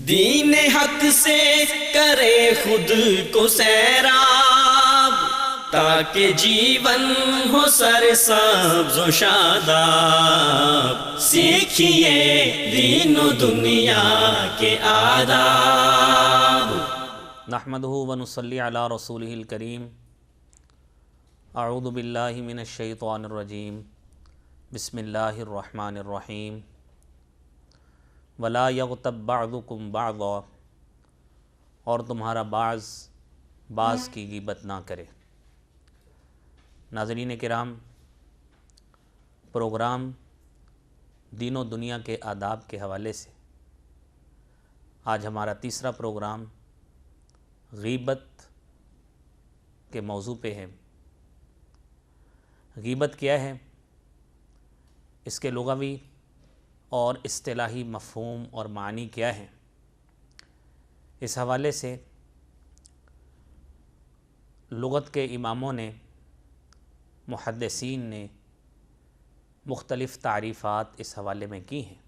دین حق سے کرے خود کو سیراب، تاکہ جیون ہو سرسبز و شاداب، سیکھیے دین و دنیا کے آداب۔ نحمدہ ونصلی علی رسولہ الکریم۔ اعوذ باللہ من الشیطان الرجیم، بسم اللہ الرحمن الرحیم۔ ولا یغتب بعضکم بعضا، اور تمہارا بعض کی غیبت نہ کرے۔ ناظرین کرام، پروگرام دین و دنیا کے آداب کے حوالے سے آج ہمارا تیسرا پروگرام غیبت کے موضوع پہ ہے۔ غیبت کیا ہے، اس کے لغوی اور اصطلاحی مفہوم اور معنی کیا ہیں، اس حوالے سے لغت کے اماموں نے، محدثین نے مختلف تعریفات اس حوالے میں کی ہیں۔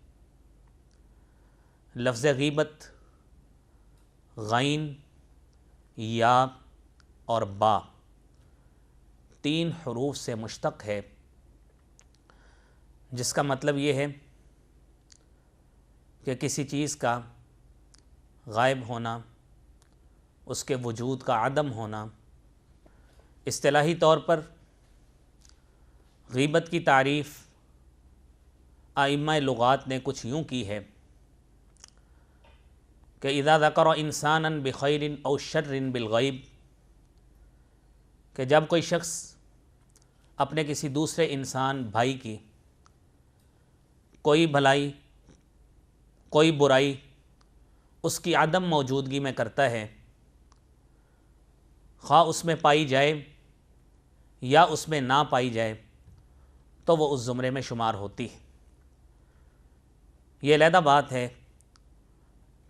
لفظ غیبت غین، یا اور با 3 حروف سے مشتق ہے، جس کا مطلب یہ ہے کہ کسی چیز کا غائب ہونا، اس کے وجود کا عدم ہونا۔ اصطلاحی طور پر غیبت کی تعریف ائمہ لغات نے کچھ یوں کی ہے کہ اذا ذکر انسانا بخیر او شر بالغیب، کہ جب کوئی شخص اپنے کسی دوسرے انسان بھائی کی کوئی بھلائی، کوئی برائی اس کی عدم موجودگی میں کرتا ہے، خواہ اس میں پائی جائے یا اس میں نہ پائی جائے، تو وہ اس زمرے میں شمار ہوتی ہے۔ یہ علیحدہ بات ہے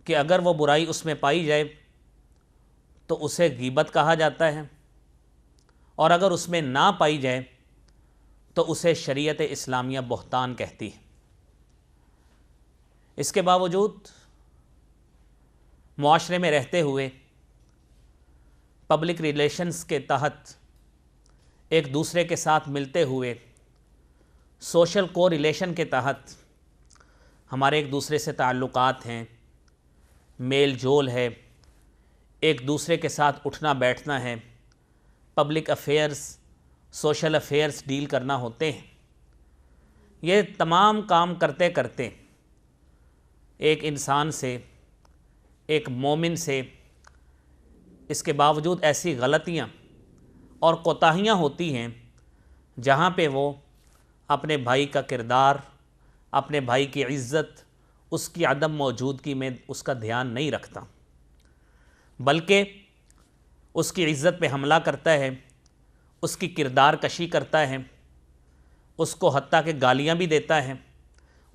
کہ اگر وہ برائی اس میں پائی جائے تو اسے غیبت کہا جاتا ہے، اور اگر اس میں نہ پائی جائے تو اسے شریعت اسلامیہ بہتان کہتی ہے۔ اس کے باوجود معاشرے میں رہتے ہوئے پبلک ریلیشنز کے تحت ایک دوسرے کے ساتھ ملتے ہوئے، سوشل کو ریلیشن کے تحت ہمارے ایک دوسرے سے تعلقات ہیں، میل جول ہے، ایک دوسرے کے ساتھ اٹھنا بیٹھنا ہے، public affairs, social affairs deal کرنا ہوتے ہیں۔ یہ تمام کام کرتے کرتے ایک انسان سے، ایک مومن سے، اس کے باوجود ایسی غلطیاں اور کوتاہیاں ہوتی ہیں جہاں پہ وہ اپنے بھائی کا کردار، اپنے بھائی کی عزت، اس کی عدم موجودگی میں اس کا دھیان نہیں رکھتا، بلکہ اس کی عزت پہ حملہ کرتا ہے، اس کی کردار کشی کرتا ہے، اس کو حتیٰ کہ گالیاں بھی دیتا ہے،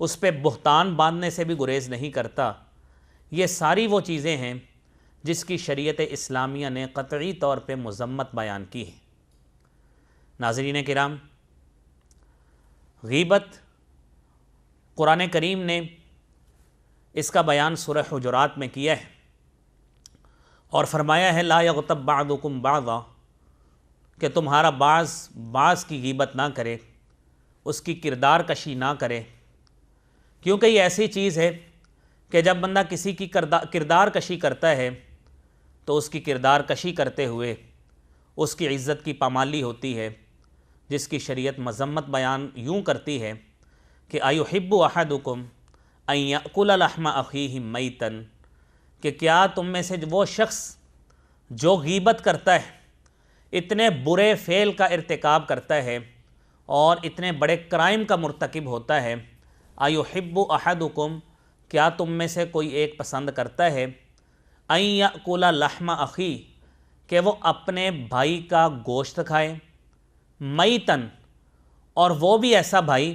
اس پہ بہتان باندھنے سے بھی گریز نہیں کرتا۔ یہ ساری وہ چیزیں ہیں جس کی شریعت اسلامیہ نے قطعی طور پہ مذمت بیان کی ہے۔ ناظرین کرام، غیبت قرآن کریم نے اس کا بیان سورہ حجرات میں کیا ہے، اور فرمایا ہے لا یغتب بعضکم بعضا، کہ تمہارا بعض کی غیبت نہ کرے، اس کی کردار کشی نہ کرے، کیونکہ یہ ایسی چیز ہے کہ جب بندہ کسی کی کردار کشی کرتا ہے تو اس کی کردار کشی کرتے ہوئے اس کی عزت کی پامالی ہوتی ہے، جس کی شریعت مذمت بیان یوں کرتی ہے کہ ایحب احدکم ان یأکل لحم اخیہ میتا، کہ کیا تم میں سے وہ شخص جو غیبت کرتا ہے، اتنے برے فعل کا ارتکاب کرتا ہے اور اتنے بڑے کرائم کا مرتکب ہوتا ہے، ایحب احدکم، کیا تم میں سے کوئی ایک پسند کرتا ہے، ان یأکل لحم اخیہ، کہ وہ اپنے بھائی کا گوشت کھائے، میتن، اور وہ بھی ایسا بھائی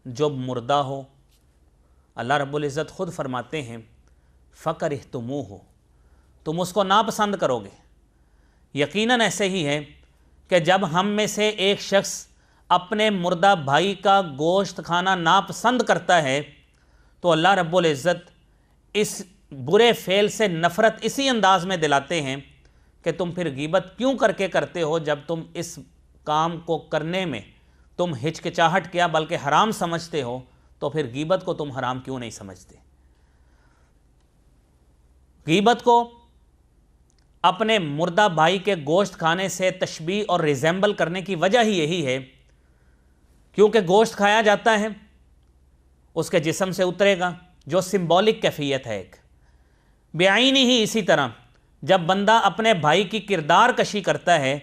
جو مردہ ہو۔ اللہ رب العزت خود فرماتے ہیں فَكَرِهْتُمُوهُ، تم اس کو ناپسند کرو گے۔ یقیناً ایسے ہی ہے کہ جب ہم میں سے ایک شخص اپنے مردہ بھائی کا گوشت کھانا ناپسند کرتا ہے تو اللہ رب العزت اس برے فعل سے نفرت اسی انداز میں دلاتے ہیں کہ تم پھر غیبت کیوں کر کے کرتے ہو جب تم اس کام کو کرنے میں تم ہچکچاہٹ کیا بلکہ حرام سمجھتے ہو، تو پھر غیبت کو تم حرام کیوں نہیں سمجھتے؟ غیبت کو اپنے مردہ بھائی کے گوشت کھانے سے تشبیہ اور ریزیمبل کرنے کی وجہ ہی یہی ہے کیونکہ گوشت کھایا جاتا ہے، اس کے جسم سے اترے گا، جو سمبولک کیفیت ہے ایک بعینی ہی۔ اسی طرح جب بندہ اپنے بھائی کی کردار کشی کرتا ہے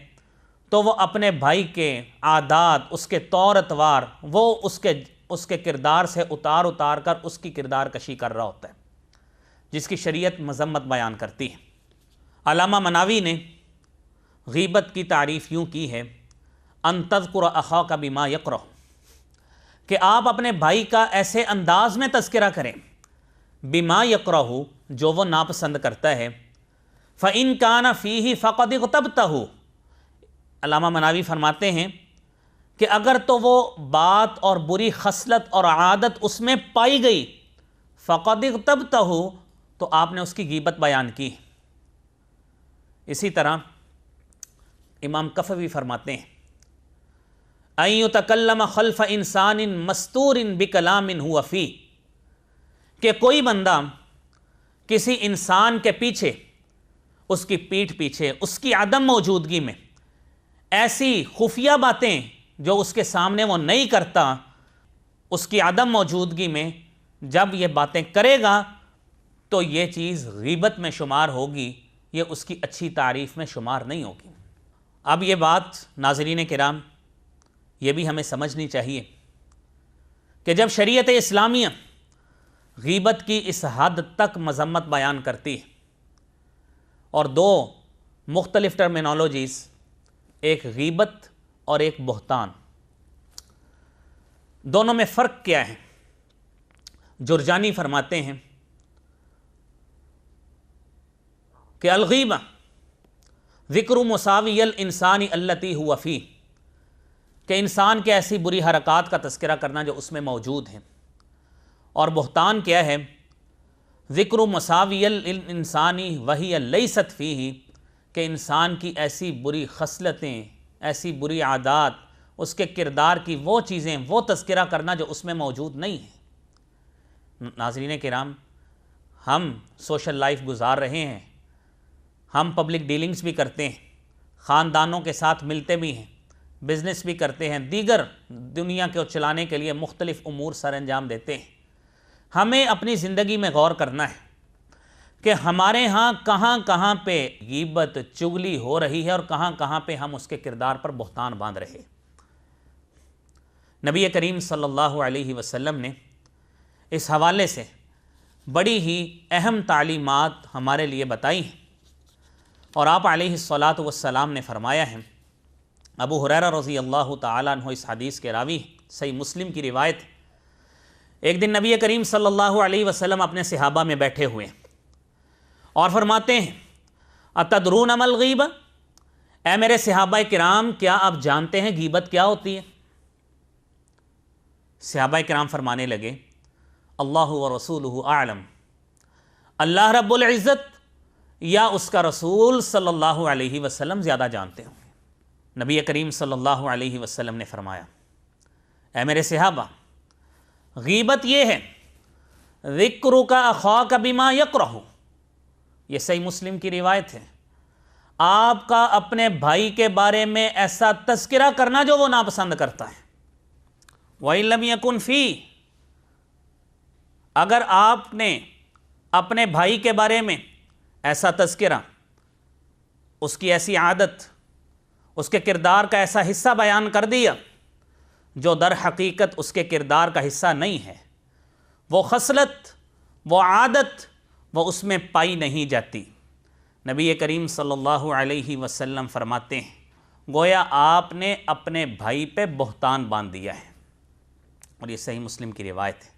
تو وہ اپنے بھائی کے عادات، اس کے طور اتوار، وہ اس کے کردار سے اتار کر اس کی کردار کشی کر رہا ہوتا ہے، جس کی شریعت مذمت بیان کرتی ہے۔ علامہ مناوی نے غیبت کی تعریف یوں کی ہے، ان تذکر اخاک بما یکرہ، کہ آپ اپنے بھائی کا ایسے انداز میں تذکرہ کریں بما یکرہ، جو وہ ناپسند کرتا ہے، فَإِن كَانَ فِيهِ فَقَدْ اغْتَبْتَهُ۔ علامہ مناوی فرماتے ہیں کہ اگر تو وہ بات اور بری خصلت اور عادت اس میں پائی گئی، فَقَدْ اغْتَبْتَهُ، تو آپ نے اس کی غیبت بیان کی۔ اسی طرح امام کفوی فرماتے ہیں، أَن يُتَكَلَّمَ خَلْفَ إِنسَانٍ مَسْتُورٍ بِكَلَامٍ هُوَ فِيهِ، کہ کوئی بندہ کسی انسان کے پیچھے، اس کی پیٹھ پیچھے، اس کی عدم موجودگی میں ایسی خفیہ باتیں جو اس کے سامنے وہ نہیں کرتا، اس کی عدم موجودگی میں جب یہ باتیں کرے گا تو یہ چیز غیبت میں شمار ہوگی، یہ اس کی اچھی تعریف میں شمار نہیں ہوگی۔ اب یہ بات ناظرین کرام یہ بھی ہمیں سمجھنی چاہیے کہ جب شریعت اسلامیہ غیبت کی اس حد تک مذمت بیان کرتی ہے، اور دو مختلف ٹرمینالوجیز، ایک غیبت اور ایک بہتان، دونوں میں فرق کیا ہے؟ جرجانی فرماتے ہیں کہ الغیبہ ذکر مساوی الانسان التی هو فیہ، کہ انسان کے ایسی بری حرکات کا تذکرہ کرنا جو اس میں موجود ہیں، اور بہتان کیا ہے؟ ذکر مساوی الانسانی وہی لیست فیہ، کہ انسان کی ایسی بری خصلتیں، ایسی بری عادات، اس کے کردار کی وہ چیزیں، وہ تذکرہ کرنا جو اس میں موجود نہیں ہیں۔ ناظرین کرام، ہم سوشل لائف گزار رہے ہیں، ہم پبلک ڈیلنگز بھی کرتے ہیں، خاندانوں کے ساتھ ملتے بھی ہیں، بزنس بھی کرتے ہیں، دیگر دنیا کو چلانے کے لیے مختلف امور سر انجام دیتے ہیں۔ ہمیں اپنی زندگی میں غور کرنا ہے کہ ہمارے ہاں کہاں کہاں پہ غیبت، چغلی ہو رہی ہے، اور کہاں کہاں پہ ہم اس کے کردار پر بہتان باندھ رہے۔ نبی کریم صلی اللہ علیہ وسلم نے اس حوالے سے بڑی ہی اہم تعلیمات ہمارے لیے بتائی ہیں، اور آپ علیہ الصلاۃ والسلام نے فرمایا ہے، ابو ہریرہ رضی اللہ تعالیٰ عنہ اس حدیث کے راوی، صحیح مسلم کی روایت، ایک دن نبی کریم صلی اللہ علیہ وسلم اپنے صحابہ میں بیٹھے ہوئے اور فرماتے ہیں، اتدرون ما الغیبہ، اے میرے صحابہ کرام کیا آپ جانتے ہیں غیبت کیا ہوتی ہے؟ صحابہ کرام فرمانے لگے، اللہ ورسولہ اعلم، اللہ رب العزت یا اس کا رسول صلی اللہ علیہ وسلم زیادہ جانتے ہوں۔ نبی کریم صلی اللہ علیہ وسلم نے فرمایا، اے میرے صحابہ، غیبت یہ ہے ذکرک اخاک بما یکرہ، یہ صحیح مسلم کی روایت ہے، آپ کا اپنے بھائی کے بارے میں ایسا تذکرہ کرنا جو وہ ناپسند کرتا ہے۔ وَإِن لَمْ يَكُنْ فِيهِ، اگر آپ نے اپنے بھائی کے بارے میں ایسا تذکرہ، اس کی ایسی عادت، اس کے کردار کا ایسا حصہ بیان کر دیا جو در حقیقت اس کے کردار کا حصہ نہیں ہے، وہ خصلت، وہ عادت، وہ اس میں پائی نہیں جاتی، نبی کریم صلی اللہ علیہ وسلم فرماتے ہیں گویا آپ نے اپنے بھائی پہ بہتان باندھ دیا ہے، اور یہ صحیح مسلم کی روایت ہے۔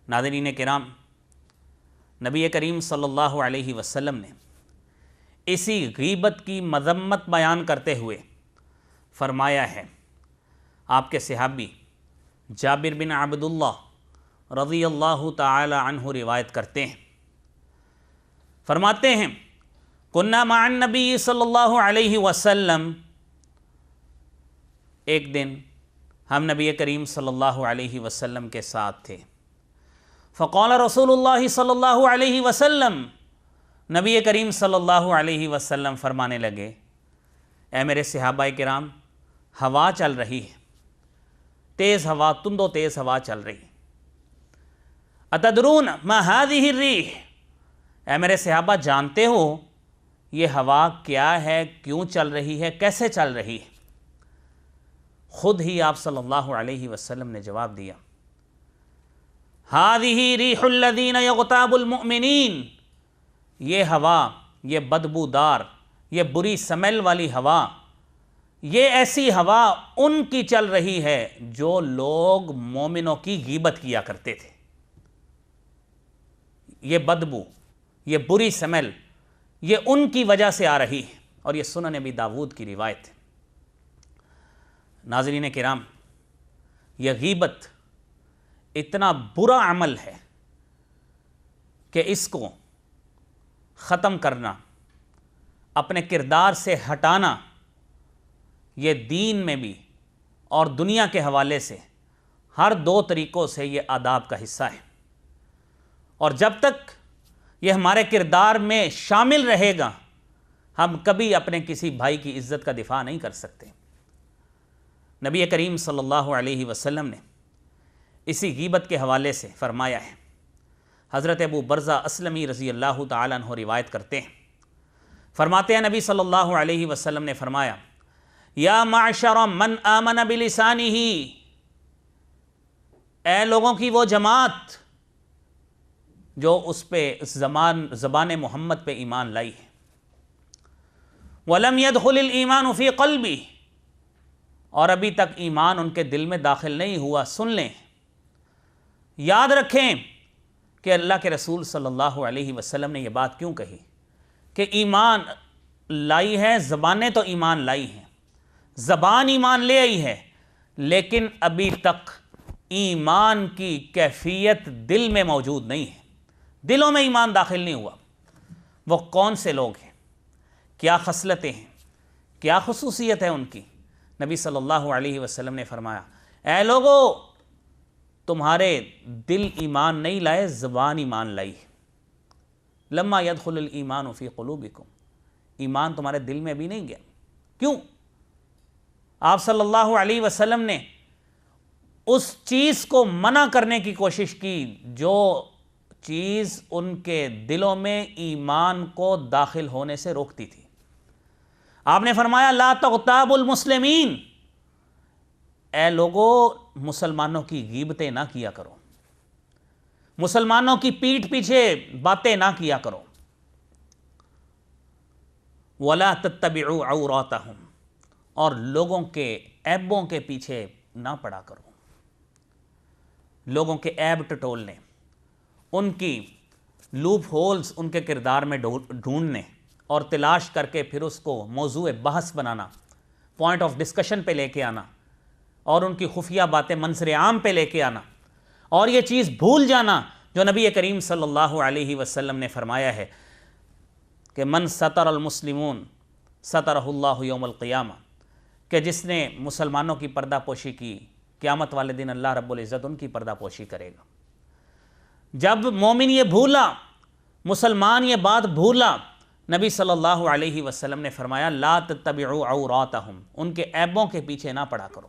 ناظرین کرام، نبی کریم صلی اللہ علیہ وسلم نے اسی غیبت کی مذمت بیان کرتے ہوئے فرمایا ہے، آپ کے صحابی جابر بن عبداللہ رضی اللہ تعالی عنہ روایت کرتے ہیں فرماتے ہیں کنا مع النبی صلی اللہ علیہ وسلم، ایک دن ہم نبی کریم صلی اللہ علیہ وسلم کے ساتھ تھے. فقال رسول اللہ صلی اللہ علیہ وسلم، نبی کریم صلی اللہ علیہ وسلم فرمانے لگے، اے میرے صحابہ کرام، ہوا چل رہی ہے، تیز ہوا، تند و تیز ہوا چل رہی ہے. اتدرون ما هذه الريح، اے میرے صحابہ جانتے ہو یہ ہوا کیا ہے، کیوں چل رہی ہے، کیسے چل رہی ہے؟ خود ہی آپ صلی اللہ علیہ وسلم نے جواب دیا، هذه ريح الذين يغتاب المؤمنين، یہ ہوا، یہ بدبودار، یہ بری سمیل والی ہوا، یہ ایسی ہوا ان کی چل رہی ہے جو لوگ مومنوں کی غیبت کیا کرتے تھے. یہ بدبو، یہ بری سمیل، یہ ان کی وجہ سے آ رہی ہے، اور یہ سنن ابی داود کی روایت ہے. ناظرین کرام، یہ غیبت اتنا برا عمل ہے کہ اس کو ختم کرنا، اپنے کردار سے ہٹانا، یہ دین میں بھی اور دنیا کے حوالے سے ہر دو طریقوں سے یہ آداب کا حصہ ہے. اور جب تک یہ ہمارے کردار میں شامل رہے گا، ہم کبھی اپنے کسی بھائی کی عزت کا دفاع نہیں کر سکتے. نبی کریم صلی اللہ علیہ وسلم نے اسی غیبت کے حوالے سے فرمایا ہے. حضرت ابو برزہ اسلمی رضی اللہ تعالیٰ عنہ روایت کرتے ہیں، فرماتے ہیں نبی صلی اللہ علیہ وسلم نے فرمایا، یا معشر من آمن بلسانہ، اے لوگوں کی وہ جماعت جو اس پہ زبان محمد پہ ایمان لائی ہے، وَلَمْ يَدْخُلِ الْإِيمَانُ فِي قَلْبِهِ، اور ابھی تک ایمان ان کے دل میں داخل نہیں ہوا. سن لیں، یاد رکھیں کہ اللہ کے رسول صلی اللہ علیہ وسلم نے یہ بات کیوں کہی کہ ایمان لائی ہے، زبانیں تو ایمان لائی ہیں، زبان ایمان لے آئی ہے، لیکن ابھی تک ایمان کی کیفیت دل میں موجود نہیں ہے، دلوں میں ایمان داخل نہیں ہوا. وہ کون سے لوگ ہیں، کیا خصلتیں ہیں، کیا خصوصیت ہے ان کی؟ نبی صلی اللہ علیہ وسلم نے فرمایا، اے لوگو، تمہارے دل ایمان نہیں لائے، زبان ایمان لائی. لما يدخل الایمان فی قلوبکم، ایمان تمہارے دل میں بھی نہیں گیا. کیوں؟ آپ صلی اللہ علیہ وسلم نے اس چیز کو منع کرنے کی کوشش کی جو چیز ان کے دلوں میں ایمان کو داخل ہونے سے روکتی تھی. آپ نے فرمایا، لا تغتاب المسلمین، اے لوگو، مسلمانوں کی غیبتیں نہ کیا کرو، مسلمانوں کی پیٹھ پیچھے باتیں نہ کیا کرو. ولا تتبعوا عوراتہم، اور لوگوں کے عیبوں کے پیچھے نہ پڑا کرو. لوگوں کے عیب ٹٹولنے، ان کی لوپ ہولز ان کے کردار میں ڈھونڈنے اور تلاش کر کے پھر اس کو موضوع بحث بنانا، پوائنٹ آف ڈسکشن پہ لے کے آنا، اور ان کی خفیہ باتیں منظر عام پہ لے کے آنا، اور یہ چیز بھول جانا جو نبی کریم صلی اللہ علیہ وسلم نے فرمایا ہے کہ من ستر المسلمون سترہ اللہ یوم القیامہ، کہ جس نے مسلمانوں کی پردہ پوشی کی، قیامت والے دن اللہ رب العزت ان کی پردہ پوشی کرے گا. جب مومن یہ بھولا، مسلمان یہ بات بھولا، نبی صلی اللہ علیہ وسلم نے فرمایا، لا تتبعوا عوراتہم، ان کے عیبوں کے پیچھے نہ پڑا کرو،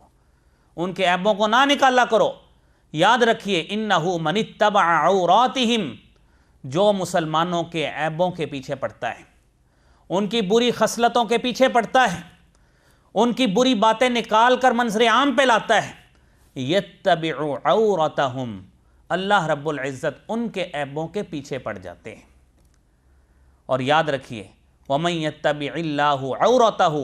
ان کے عیبوں کو نہ نکالا کرو. یاد رکھیے، انہ من اتبع عوراتہم، جو مسلمانوں کے عیبوں کے پیچھے پڑتا ہے، ان کی بری خصلتوں کے پیچھے پڑتا ہے، ان کی بری باتیں نکال کر منظر عام پہ لاتا ہے، یتبع عورتہم، اللہ رب العزت ان کے عیبوں کے پیچھے پڑ جاتے ہیں. اور یاد رکھیے، وَمَن يَتَّبِعِ اللَّهُ عَوْرَتَهُ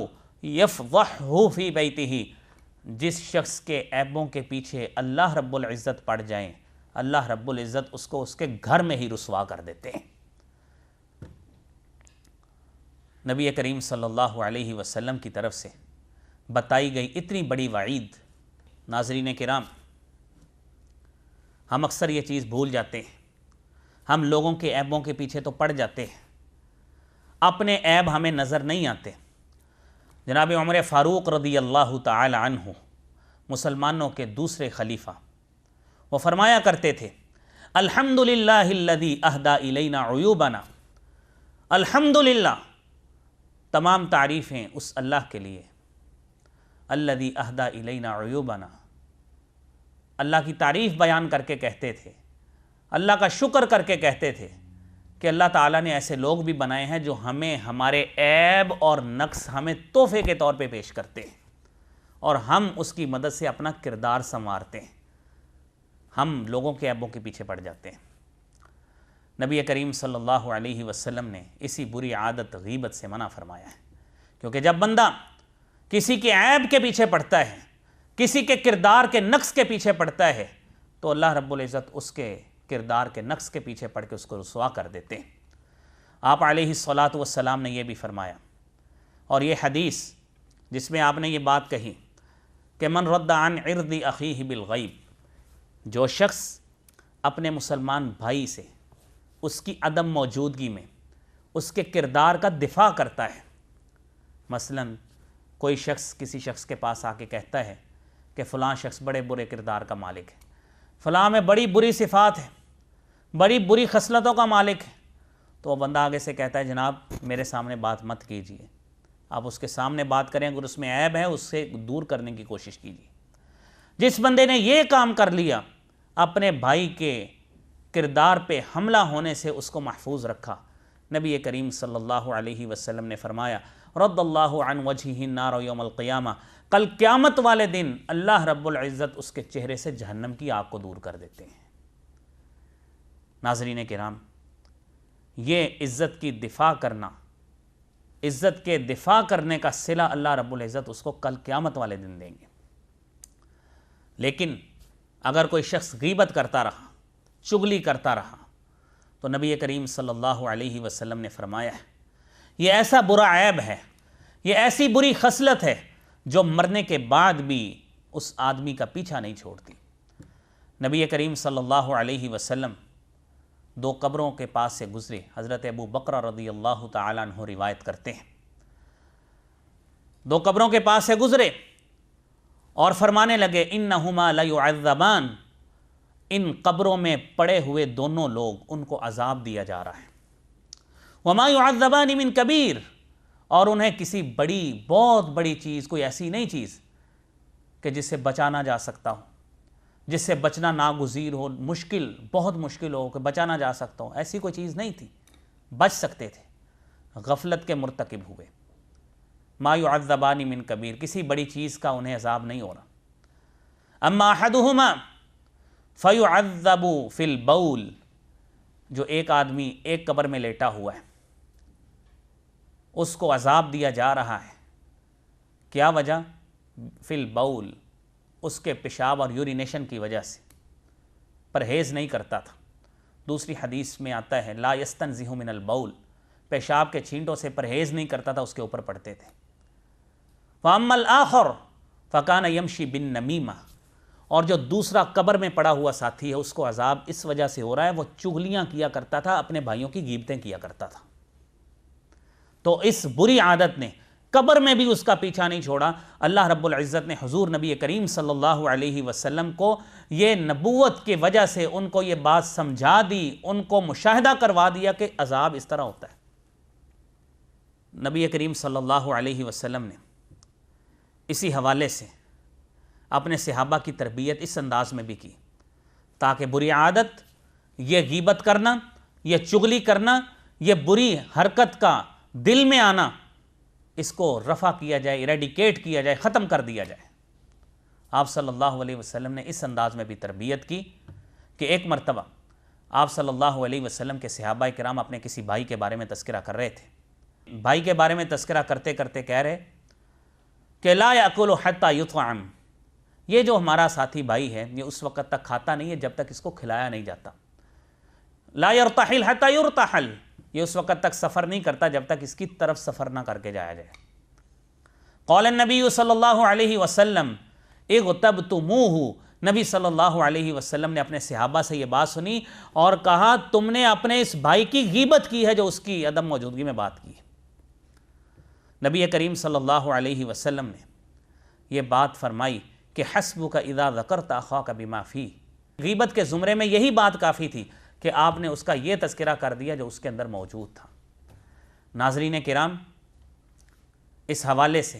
يَفْضَحْهُ فِي بَيْتِهِ، جس شخص کے عیبوں کے پیچھے اللہ رب العزت پڑ جائیں، اللہ رب العزت اس کو اس کے گھر میں ہی رسوا کر دیتے ہیں. نبی کریم صلی اللہ علیہ وسلم کی طرف سے بتائی گئی اتنی بڑی وعید، ناظرین کرام، ہم اکثر یہ چیز بھول جاتے ہیں. ہم لوگوں کے عیبوں کے پیچھے تو پڑ جاتے ہیں، اپنے عیب ہمیں نظر نہیں آتے۔ جناب عمر فاروق رضی اللہ تعالی عنہ مسلمانوں کے دوسرے خلیفہ، وہ فرمایا کرتے تھے الحمدللہ الذی اہدی الینا عیوبنا، الحمدللہ تمام تعریفیں اس اللہ کے لیے، الذی اہدی الینا عیوبنا، اللہ کی تعریف بیان کر کے کہتے تھے، اللہ کا شکر کر کے کہتے تھے کہ اللہ تعالیٰ نے ایسے لوگ بھی بنائے ہیں جو ہمیں ہمارے عیب اور نقص ہمیں تحفے کے طور پہ پیش کرتے ہیں اور ہم اس کی مدد سے اپنا کردار سنوارتے ہیں، ہم لوگوں کے عیبوں کے پیچھے پڑ جاتے ہیں۔ نبی کریم صلی اللہ علیہ وسلم نے اسی بری عادت غیبت سے منع فرمایا ہے، کیونکہ جب بندہ کسی کے عیب کے پیچھے پڑتا ہے، کسی کے کردار کے نقص کے پیچھے پڑتا ہے، تو اللہ رب العزت اس کے کردار کے نقص کے پیچھے پڑھ کے اس کو رسوا کر دیتے ہیں۔ آپ علیہ الصلاۃ والسلام نے یہ بھی فرمایا، اور یہ حدیث جس میں آپ نے یہ بات کہی کہ من رد عن عرض اخیہ بالغیب، جو شخص اپنے مسلمان بھائی سے اس کی عدم موجودگی میں اس کے کردار کا دفاع کرتا ہے، مثلا کوئی شخص کسی شخص کے پاس آ کے کہتا ہے کہ فلاں شخص بڑے برے کردار کا مالک ہے، فلاں میں بڑی بری صفات ہے، بڑی بری خصلتوں کا مالک ہے، تو وہ بندہ آگے سے کہتا ہے جناب میرے سامنے بات مت کیجیے، آپ اس کے سامنے بات کریں، اگر اس میں عیب ہے اس سے دور کرنے کی کوشش کیجیے۔ جس بندے نے یہ کام کر لیا، اپنے بھائی کے کردار پہ حملہ ہونے سے اس کو محفوظ رکھا، نبی کریم صلی اللہ علیہ وسلم نے فرمایا رد اللہ عن وجہہ النار یوم القیامہ، کل قیامت والے دن اللہ رب العزت اس کے چہرے سے جہنم کی آگ کو دور کر دیتے ہیں۔ ناظرین کرام، یہ عزت کی دفاع کرنا، عزت کے دفاع کرنے کا صلہ اللہ رب العزت اس کو کل قیامت والے دن دیں گے۔ لیکن اگر کوئی شخص غیبت کرتا رہا، چغلی کرتا رہا، تو نبی کریم صلی اللہ علیہ وسلم نے فرمایا ہے یہ ایسا برا عیب ہے، یہ ایسی بری خصلت ہے جو مرنے کے بعد بھی اس آدمی کا پیچھا نہیں چھوڑتی۔ نبی کریم صلی اللہ علیہ وسلم دو قبروں کے پاس سے گزرے، حضرت ابو بکر رضی اللہ تعالیٰ عنہ روایت کرتے ہیں، دو قبروں کے پاس سے گزرے اور فرمانے لگے انہما لیعذبان، ان قبروں میں پڑے ہوئے دونوں لوگ ان کو عذاب دیا جا رہا ہے، وما يعذبان من کبیر، اور انہیں کسی بڑی بہت بڑی چیز، کوئی ایسی نہیں چیز کہ جس سے بچانا جا سکتا ہو، جس سے بچنا ناگزیر ہو، مشکل، بہت مشکل ہو کہ بچانا جا سکتا ہو، ایسی کوئی چیز نہیں تھی، بچ سکتے تھے، غفلت کے مرتکب ہوئے۔ ما يعذبان من کبیر، کسی بڑی چیز کا انہیں عذاب نہیں ہو رہا۔ اما احدہما فیعذب فی البول، جو ایک آدمی ایک قبر میں لیٹا ہوا ہے، اس کو عذاب دیا جا رہا ہے، کیا وجہ؟ فی البول، اس کے پیشاب اور یورینیشن کی وجہ سے، پرہیز نہیں کرتا تھا۔ دوسری حدیث میں آتا ہے لا یستنزہ من البول، پیشاب کے چھینٹوں سے پرہیز نہیں کرتا تھا، اس کے اوپر پڑتے تھے۔ فاما الآخر فکان یمشی بالنمیمہ، اور جو دوسرا قبر میں پڑا ہوا ساتھی ہے اس کو عذاب اس وجہ سے ہو رہا ہے، وہ چغلیاں کیا کرتا تھا، اپنے بھائیوں کی غیبتیں کیا کرتا تھا۔ تو اس بری عادت نے قبر میں بھی اس کا پیچھا نہیں چھوڑا۔ اللہ رب العزت نے حضور نبی کریم صلی اللہ علیہ وسلم کو یہ نبوت کی وجہ سے ان کو یہ بات سمجھا دی، ان کو مشاہدہ کروا دیا کہ عذاب اس طرح ہوتا ہے۔ نبی کریم صلی اللہ علیہ وسلم نے اسی حوالے سے اپنے صحابہ کی تربیت اس انداز میں بھی کی تاکہ بری عادت، یہ غیبت کرنا، یہ چغلی کرنا، یہ بری حرکت کا دل میں آنا، اس کو رفع کیا جائے، ایریڈیکیٹ کیا جائے، ختم کر دیا جائے۔ آپ صلی اللہ علیہ وسلم نے اس انداز میں بھی تربیت کی کہ ایک مرتبہ آپ صلی اللہ علیہ وسلم کے صحابہ کرام اپنے کسی بھائی کے بارے میں تذکرہ کر رہے تھے، بھائی کے بارے میں تذکرہ کرتے کرتے کہہ رہے کہ لا یأکل حتی یطعم، یہ جو ہمارا ساتھی بھائی ہے یہ اس وقت تک کھاتا نہیں ہے جب تک اس کو کھلایا نہیں جاتا۔ لا یرتحل حتی یرتحل، یہ اس وقت تک سفر نہیں کرتا جب تک اس کی طرف سفر نہ کر کے جایا جائے۔ قال النبی صلی اللہ علیہ وسلم اغتبتموہ، نبی صلی اللہ علیہ وسلم نے اپنے صحابہ سے یہ بات سنی اور کہا تم نے اپنے اس بھائی کی غیبت کی ہے جو اس کی عدم موجودگی میں بات کی ہے۔ نبی کریم صلی اللہ علیہ وسلم نے یہ بات فرمائی کہ حسبک اذا ذکرت اخاک بما فیہ، غیبت کے زمرے میں یہی بات کافی تھی کہ آپ نے اس کا یہ تذکرہ کر دیا جو اس کے اندر موجود تھا۔ ناظرین کرام، اس حوالے سے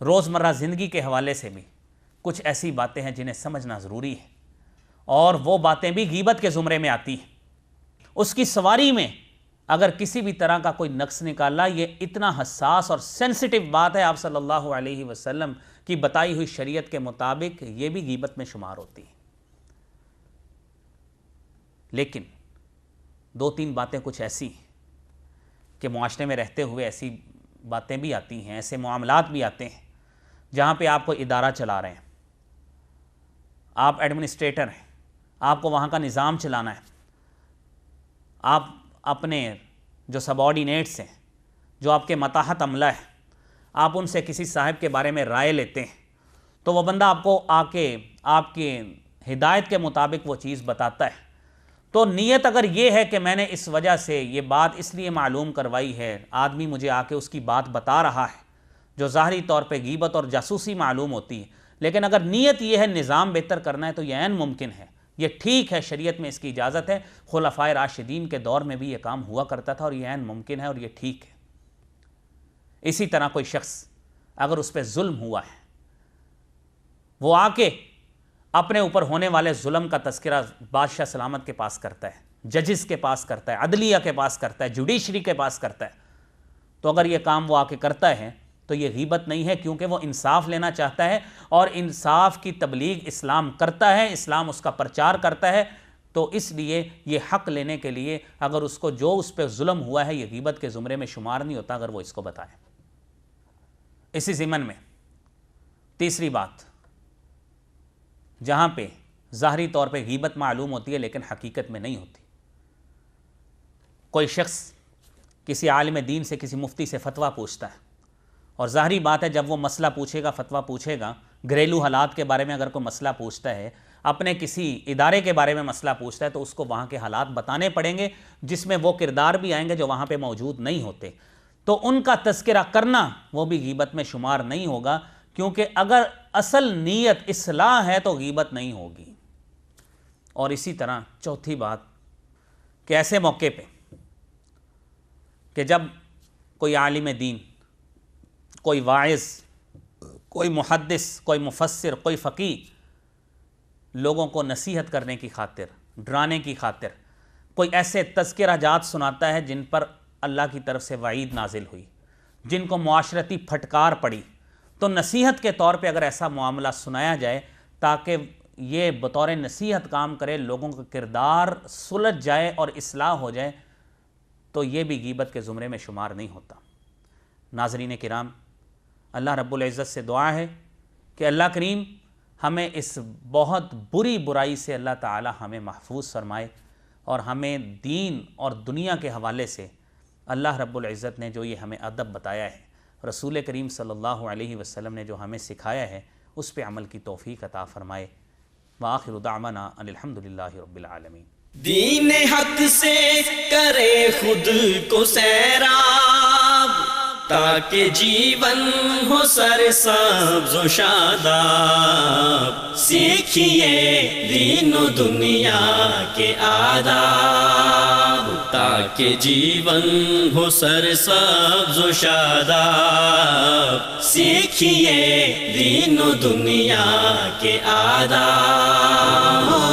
روزمرہ زندگی کے حوالے سے بھی کچھ ایسی باتیں ہیں جنہیں سمجھنا ضروری ہے، اور وہ باتیں بھی غیبت کے زمرے میں آتی ہیں۔ اس کی سواری میں اگر کسی بھی طرح کا کوئی نقص نکالا، یہ اتنا حساس اور سینسٹیو بات ہے، آپ صلی اللہ علیہ وسلم کی بتائی ہوئی شریعت کے مطابق یہ بھی غیبت میں شمار ہوتی ہے۔ لیکن دو تین باتیں کچھ ایسی ہیں کہ معاشرے میں رہتے ہوئے ایسی باتیں بھی آتی ہیں، ایسے معاملات بھی آتے ہیں جہاں پہ آپ کو ادارہ چلا رہے ہیں، آپ ایڈمنسٹریٹر ہیں، آپ کو وہاں کا نظام چلانا ہے، آپ اپنے جو سب آرڈینیٹس ہیں، جو آپ کے ماتحت عملہ ہے، آپ ان سے کسی صاحب کے بارے میں رائے لیتے ہیں، تو وہ بندہ آپ کو آ کے آپ کی ہدایت کے مطابق وہ چیز بتاتا ہے، تو نیت اگر یہ ہے کہ میں نے اس وجہ سے یہ بات اس لیے معلوم کروائی ہے، آدمی مجھے آ کے اس کی بات بتا رہا ہے، جو ظاہری طور پہ غیبت اور جاسوسی معلوم ہوتی ہے، لیکن اگر نیت یہ ہے نظام بہتر کرنا ہے تو یہ عین ممکن ہے، یہ ٹھیک ہے، شریعت میں اس کی اجازت ہے، خلفائے راشدین کے دور میں بھی یہ کام ہوا کرتا تھا اور یہ عین ممکن ہے اور یہ ٹھیک ہے۔ اسی طرح کوئی شخص اگر اس پہ ظلم ہوا ہے، وہ آ کے اپنے اوپر ہونے والے ظلم کا تذکرہ بادشاہ سلامت کے پاس کرتا ہے، ججز کے پاس کرتا ہے، عدلیہ کے پاس کرتا ہے، جوڈیشری کے پاس کرتا ہے، تو اگر یہ کام وہ آ کے کرتا ہے تو یہ غیبت نہیں ہے، کیونکہ وہ انصاف لینا چاہتا ہے اور انصاف کی تبلیغ اسلام کرتا ہے، اسلام اس کا پرچار کرتا ہے، تو اس لیے یہ حق لینے کے لیے اگر اس کو جو اس پہ ظلم ہوا ہے یہ غیبت کے زمرے میں شمار نہیں ہوتا اگر وہ اس کو بتائے۔ اسی ضمن میں تیسری بات، جہاں پہ ظاہری طور پہ غیبت معلوم ہوتی ہے لیکن حقیقت میں نہیں ہوتی، کوئی شخص کسی عالم دین سے، کسی مفتی سے فتویٰ پوچھتا ہے، اور ظاہری بات ہے جب وہ مسئلہ پوچھے گا، فتویٰ پوچھے گا، گھریلو حالات کے بارے میں اگر کوئی مسئلہ پوچھتا ہے، اپنے کسی ادارے کے بارے میں مسئلہ پوچھتا ہے، تو اس کو وہاں کے حالات بتانے پڑیں گے جس میں وہ کردار بھی آئیں گے جو وہاں پہ موجود نہیں ہوتے، تو ان کا تذکرہ کرنا وہ بھی غیبت میں شمار نہیں ہوگا، کیونکہ اگر اصل نیت اصلاح ہے تو غیبت نہیں ہوگی۔ اور اسی طرح چوتھی بات کہ ایسے موقع پہ کہ جب کوئی عالم دین، کوئی واعظ، کوئی محدث، کوئی مفسر، کوئی فقیہ لوگوں کو نصیحت کرنے کی خاطر، ڈرانے کی خاطر کوئی ایسے تذکرہ جات سناتا ہے جن پر اللہ کی طرف سے وعید نازل ہوئی، جن کو معاشرتی پھٹکار پڑی، تو نصیحت کے طور پہ اگر ایسا معاملہ سنایا جائے تاکہ یہ بطور نصیحت کام کرے، لوگوں کا کردار سلجھ جائے اور اصلاح ہو جائے، تو یہ بھی غیبت کے زمرے میں شمار نہیں ہوتا۔ ناظرین کرام، اللہ رب العزت سے دعا ہے کہ اللہ کریم ہمیں اس بہت بری برائی سے اللہ تعالی ہمیں محفوظ فرمائے، اور ہمیں دین اور دنیا کے حوالے سے اللہ رب العزت نے جو یہ ہمیں ادب بتایا ہے، رسول کریم صلی اللہ علیہ وسلم نے جو ہمیں سکھایا ہے، اس پہ عمل کی توفیق عطا فرمائے۔ وآخر دعوانا ان الحمدللہ رب العالمین۔ دین حق سے کرے خود کو سیراب، تاکہ جیون ہو سرسبز و شاداب، سیکھیے دین و دنیا کے آداب، تاکہ جیون ہو سرسبز و شاداب، سیکھیے دین و دنیا کے آداب۔